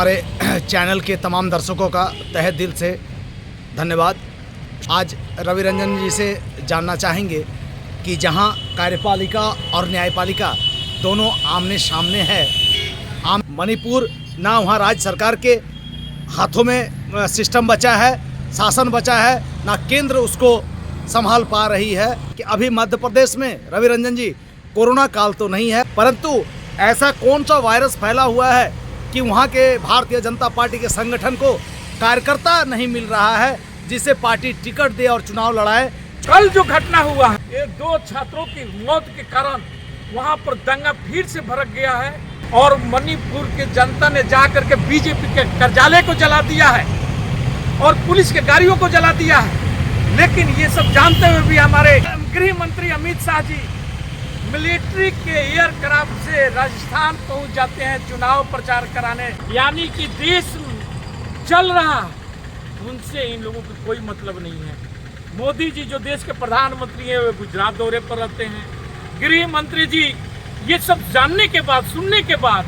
हमारे चैनल के तमाम दर्शकों का तहे दिल से धन्यवाद। आज रवि रंजन जी से जानना चाहेंगे कि जहां कार्यपालिका और न्यायपालिका दोनों आमने सामने है, मणिपुर ना वहां राज्य सरकार के हाथों में सिस्टम बचा है, शासन बचा है, ना केंद्र उसको संभाल पा रही है। कि अभी मध्य प्रदेश में रवि रंजन जी कोरोना काल तो नहीं है, परंतु ऐसा कौन सा वायरस फैला हुआ है कि वहाँ के भारतीय जनता पार्टी के संगठन को कार्यकर्ता नहीं मिल रहा है जिसे पार्टी टिकट दे और चुनाव लड़ाए। कल जो घटना हुआ है, ये 2 छात्रों की मौत के कारण वहाँ पर दंगा फिर से भड़क गया है और मणिपुर के जनता ने जाकर के बीजेपी के कार्यालय को जला दिया है और पुलिस के गाड़ियों को जला दिया है। लेकिन ये सब जानते हुए भी हमारे गृह मंत्री अमित शाह जी मिलिट्री के एयरक्राफ्ट से राजस्थान पहुंच जाते हैं चुनाव प्रचार कराने, यानी कि देश चल रहा, उनसे इन लोगों को कोई मतलब नहीं है। मोदी जी जो देश के प्रधानमंत्री हैं वे गुजरात दौरे पर रहते हैं। गृह मंत्री जी ये सब जानने के बाद, सुनने के बाद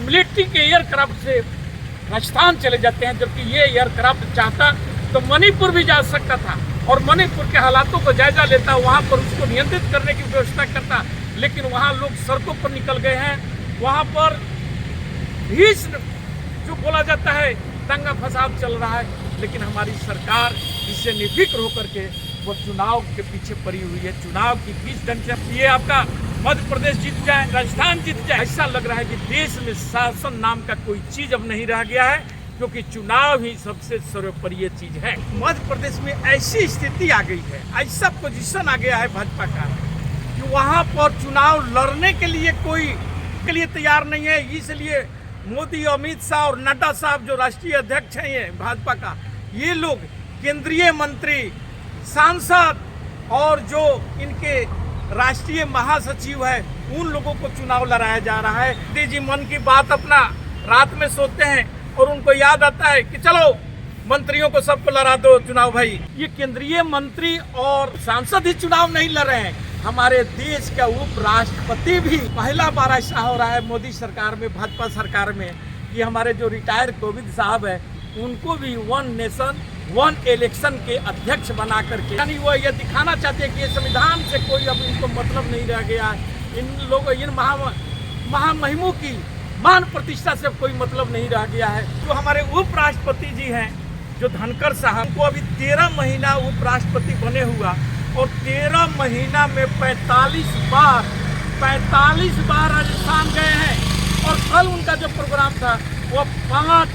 मिलिट्री के एयरक्राफ्ट से राजस्थान चले जाते हैं, जबकि ये एयरक्राफ्ट चाहता तो मणिपुर भी जा सकता था और मणिपुर के हालातों को जायजा लेता, वहाँ पर उसको नियंत्रित करने की व्यवस्था करता। लेकिन वहाँ लोग सड़कों पर निकल गए हैं, वहाँ पर भी जो बोला जाता है दंगा फसाद चल रहा है। लेकिन हमारी सरकार इससे निर्भीक होकर के वो चुनाव के पीछे पड़ी हुई है। चुनाव की बीच ढंग से ये आपका मध्य प्रदेश जीत जाए, राजस्थान जीत जाए, ऐसा लग रहा है कि देश में शासन नाम का कोई चीज अब नहीं रह गया है, क्योंकि चुनाव ही सबसे सर्वोपरि चीज है। मध्य प्रदेश में ऐसी स्थिति आ गई है, ऐसा पोजीशन आ गया है भाजपा का कि वहाँ पर चुनाव लड़ने के लिए कोई के लिए तैयार नहीं है। इसलिए मोदी, अमित शाह और नड्डा साहब जो राष्ट्रीय अध्यक्ष हैं ये भाजपा का, ये लोग केंद्रीय मंत्री, सांसद और जो इनके राष्ट्रीय महासचिव है उन लोगों को चुनाव लड़ाया जा रहा है। मोदी जी मन की बात अपना रात में सोते हैं और उनको याद आता है कि चलो मंत्रियों को सबको लड़ा दो चुनाव भाई। ये केंद्रीय मंत्री और सांसद ही चुनाव नहीं लड़ रहे हैं, हमारे देश का उपराष्ट्रपति भी पहला बार ऐसा हो रहा है मोदी सरकार में, भाजपा सरकार में, कि हमारे जो रिटायर कोविंद साहब है उनको भी 1 नेशन 1 इलेक्शन के अध्यक्ष बना करके, यानी वो ये दिखाना चाहते हैं कि ये संविधान से कोई अब इनको मतलब नहीं रह गया है, इन लोगों इन महामहिमों की मान प्रतिष्ठा से कोई मतलब नहीं रह गया है। जो हमारे उपराष्ट्रपति जी हैं जो धनखड़ साहब, को अभी 13 महीना उपराष्ट्रपति बने हुआ और 13 महीना में 45 बार राजस्थान गए हैं और कल उनका जो प्रोग्राम था वो 1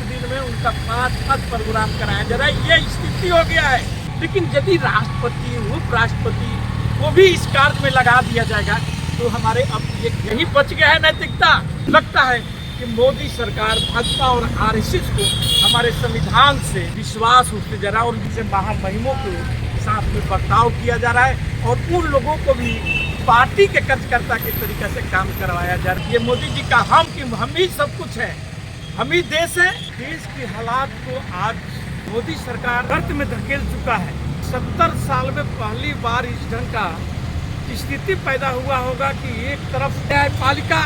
दिन में उनका 5 प्रोग्राम कराया जा रहा है। ये स्थिति हो गया है। लेकिन यदि राष्ट्रपति, उपराष्ट्रपति को भी इस कार्य में लगा दिया जाएगा तो हमारे अब ये यही बच गया है नैतिकता। लगता है कि मोदी सरकार, भाजपा और आरएसएस को हमारे संविधान से विश्वास उठते जा रहा है और इनसे महामहिमों के साथ में बर्ताव किया जा रहा है और उन लोगों को भी पार्टी के कार्यकर्ता के तरीके से काम करवाया जा रहा है। ये मोदी जी का हम ही सब कुछ है, हम ही देश है। देश की हालात को आज मोदी सरकार गर्त में धकेल चुका है। 70 साल में पहली बार इस ढंग का स्थिति पैदा हुआ होगा कि एक तरफ न्यायपालिका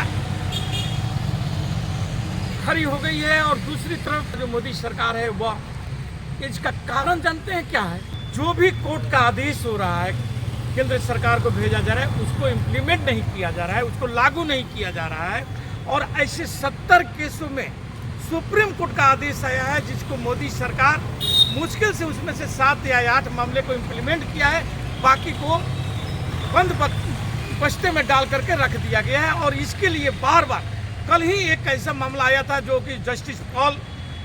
खड़ी हो गई है और दूसरी तरफ जो मोदी सरकार है वह, इसका कारण जानते हैं क्या है? जो भी कोर्ट का आदेश हो रहा है, केंद्र सरकार को भेजा जा रहा है, उसको इम्प्लीमेंट नहीं किया जा रहा है, उसको लागू नहीं किया जा रहा है। और ऐसे 70 केसों में सुप्रीम कोर्ट का आदेश आया है जिसको मोदी सरकार मुश्किल से उसमें से 7 या 8 मामले को इम्प्लीमेंट किया है, बाकी को बंद बस्ते में डाल करके रख दिया गया है। और इसके लिए बार बार, कल ही एक ऐसा मामला आया था जो कि जस्टिस पॉल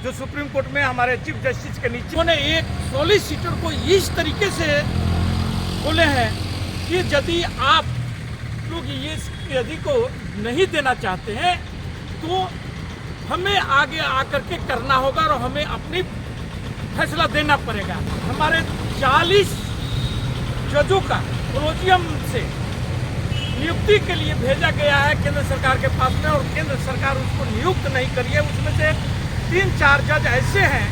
जो सुप्रीम कोर्ट में हमारे चीफ जस्टिस के नीचे, उन्होंने एक सॉलिसिटर को इस तरीके से बोले हैं कि यदि आप लोग ये यदि को नहीं देना चाहते हैं तो हमें आगे आकर के करना होगा और हमें अपनी फैसला देना पड़ेगा। हमारे 40 जजों का कोलोजियम से नियुक्ति के लिए भेजा गया है केंद्र सरकार के पास में और केंद्र सरकार उसको नियुक्त नहीं करी है। उसमें से 3-4 जज ऐसे हैं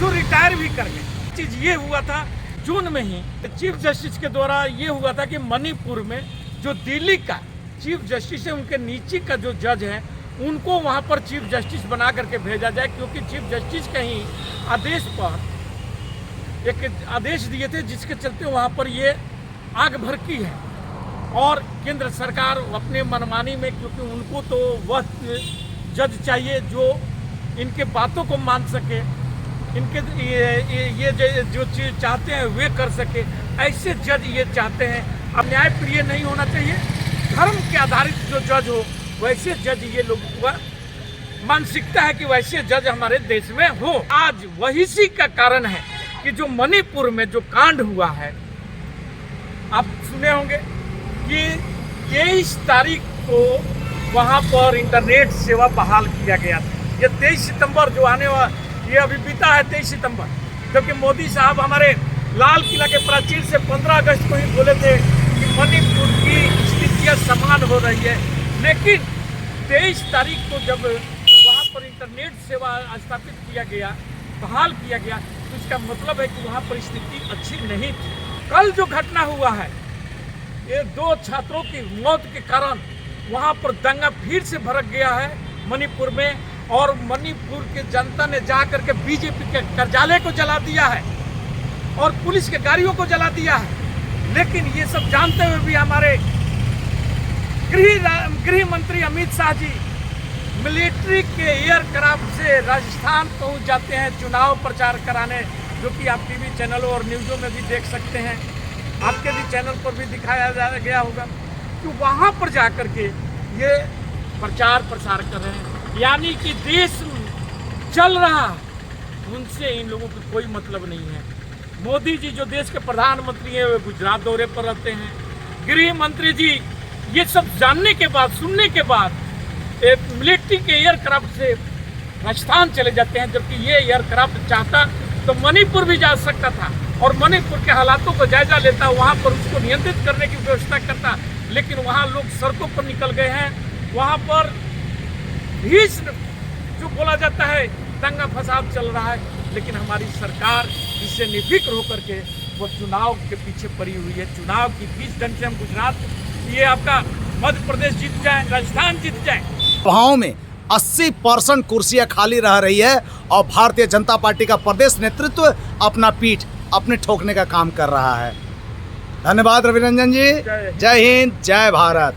जो रिटायर भी कर गए। चीज ये हुआ था जून में ही चीफ जस्टिस के द्वारा ये हुआ था कि मणिपुर में जो दिल्ली का चीफ जस्टिस है उनके नीचे का जो जज है उनको वहाँ पर चीफ जस्टिस बना करके भेजा जाए, क्योंकि चीफ जस्टिस के ही आदेश पर एक आदेश दिए थे जिसके चलते वहाँ पर ये आग भड़की है। और केंद्र सरकार अपने मनमानी में, क्योंकि उनको तो वह जज चाहिए जो इनके बातों को मान सके, इनके ये जो चीज़ चाहते हैं वे कर सके, ऐसे जज ये चाहते हैं। अब न्याय प्रिय नहीं होना चाहिए, धर्म के आधारित जो जज हो वैसे जज ये लोगों का मानसिकता है कि वैसे जज हमारे देश में हो। आज वही सी का कारण है कि जो मणिपुर में जो कांड हुआ है, आप सुने होंगे कि 23 तारीख को वहाँ पर इंटरनेट सेवा बहाल किया गया था। ये 23 सितंबर जो आने वाला, ये अभी बीता है 23 सितंबर, जबकि मोदी साहब हमारे लाल किला के प्राचीर से 15 अगस्त को ही बोले थे कि मणिपुर की स्थितियाँ समान हो रही है। लेकिन 23 तारीख को जब वहाँ पर इंटरनेट सेवा स्थापित किया गया, बहाल किया गया, तो इसका मतलब है कि वहाँ पर स्थिति अच्छी नहीं थी। कल जो घटना हुआ है, ये 2 छात्रों की मौत के कारण वहाँ पर दंगा फिर से भड़क गया है मणिपुर में, और मणिपुर के जनता ने जा करके बीजेपी के कार्यालय को जला दिया है और पुलिस के गाड़ियों को जला दिया है। लेकिन ये सब जानते हुए भी हमारे गृह मंत्री अमित शाह जी मिलिट्री के एयरक्राफ्ट से राजस्थान पहुंच जाते हैं चुनाव प्रचार कराने, जो कि आप टीवी चैनलों और न्यूज़ों में भी देख सकते हैं, आपके भी चैनल पर भी दिखाया गया होगा कि वहाँ पर जा कर के ये प्रचार प्रसार कर रहे हैं। यानी कि देश चल रहा, उनसे इन लोगों को कोई मतलब नहीं है। मोदी जी जो देश के प्रधानमंत्री हैं, वे गुजरात दौरे पर रहते हैं। गृह मंत्री जी ये सब जानने के बाद, सुनने के बाद मिलिट्री के एयरक्राफ्ट से राजस्थान चले जाते हैं, जबकि ये एयरक्राफ्ट चाहता तो मणिपुर भी जा सकता था और मणिपुर के हालातों को जायजा लेता, वहाँ पर उसको नियंत्रित करने की व्यवस्था करता। लेकिन वहाँ लोग सड़कों पर निकल गए हैं, वहाँ पर भी जो बोला जाता है दंगा फसाद चल रहा है। लेकिन हमारी सरकार इससे निर्भीक होकर के वो चुनाव के पीछे पड़ी हुई है। चुनाव की 20 घंटे से हम गुजरात, ये आपका मध्य प्रदेश जीत जाए, राजस्थान जीत जाए, सभाओं में 80% कुर्सियां खाली रह रही है और भारतीय जनता पार्टी का प्रदेश नेतृत्व अपना पीठ अपने ठोकने का काम कर रहा है। धन्यवाद रवि रंजन जी। जय हिंद, जय भारत।